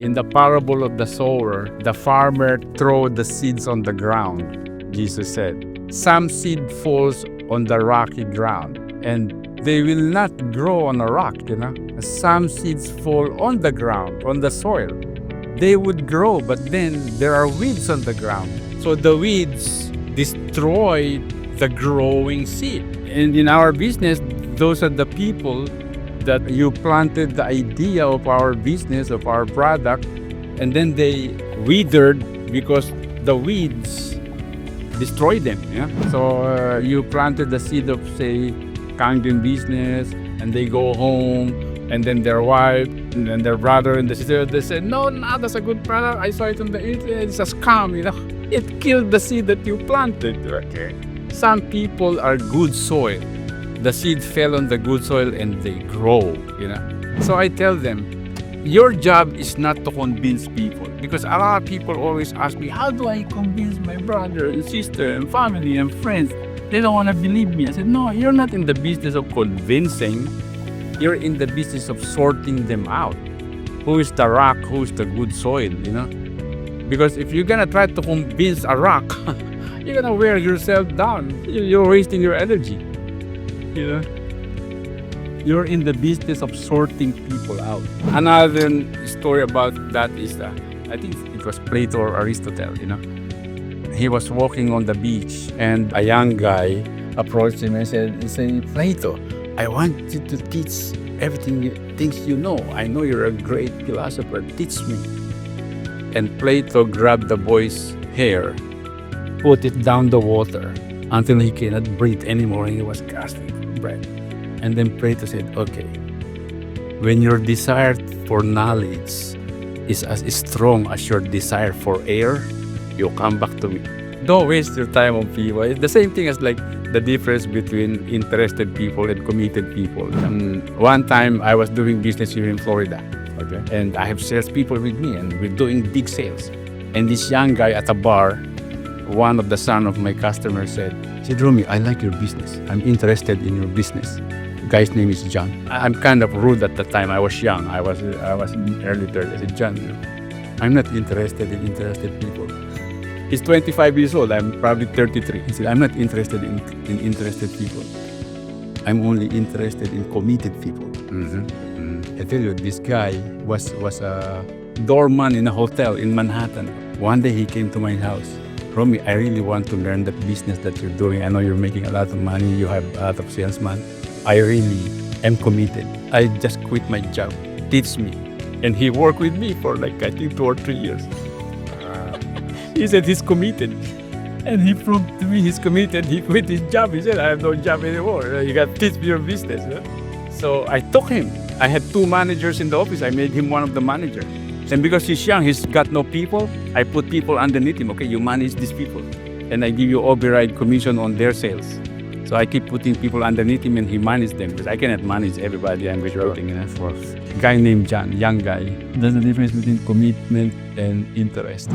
In the parable of the sower, the farmer throw the seeds on the ground, Jesus said. Some seed falls on the rocky ground, and they will not grow on a rock, Some seeds fall on the ground, on the soil. They would grow, but then there are weeds on the ground. So the weeds destroy the growing seed. And in our business, those are the people that you planted the idea of our business, of our product, and then they withered because the weeds destroyed them. So you planted the seed of, say, kingdom business, and they go home, and then their wife and then their brother and the sister, they say, no, that's a good product. I saw it on the internet. It's a scam. It killed the seed that you planted. Okay. Some people are good soil. The seed fell on the good soil and they grow, So I tell them, your job is not to convince people, because a lot of people always ask me, how do I convince my brother and sister and family and friends? They don't want to believe me. I said, no, you're not in the business of convincing. You're in the business of sorting them out. Who is the rock? Who is the good soil, Because if you're going to try to convince a rock, you're going to wear yourself down. You're wasting your energy. You're in the business of sorting people out. Another story about that is, I think it was Plato or Aristotle, He was walking on the beach and a young guy approached him and said, Plato, I want you to teach things you know. I know you're a great philosopher. Teach me. And Plato grabbed the boy's hair, put it down the water until he cannot breathe anymore and he was gasping for breath. And then Plato said, okay, when your desire for knowledge is as strong as your desire for air, you come back to me. Don't waste your time on people. It's the same thing as like the difference between interested people and committed people. One time I was doing business here in Florida, okay, and I have salespeople with me and we're doing big sales. And this young guy at a bar, one of the son of my customers said, Romy, I like your business. I'm interested in your business. The guy's name is John. I'm kind of rude at the time. I was young. I was in early 30s. I said, John, I'm not interested in interested people. He's 25 years old. I'm probably 33. He said, I'm not interested in interested people. I'm only interested in committed people. I tell you, this guy was a doorman in a hotel in Manhattan. One day he came to my house. Romy, I really want to learn that business that you're doing. I know you're making a lot of money. You have a lot of salesmen. I really am committed. I just quit my job. Teach me. And he worked with me for I think 2 or 3 years. He said he's committed. And he proved to me he's committed. He quit his job. He said, I have no job anymore. You got to teach me your business. So I took him. I had 2 managers in the office. I made him one of the managers. And because he's young, he's got no people, I put people underneath him. Okay, you manage these people. And I give you override commission on their sales. So I keep putting people underneath him and he manages them, because I cannot manage everybody I'm recruiting. A guy named John, young guy. There's a difference between commitment and interest.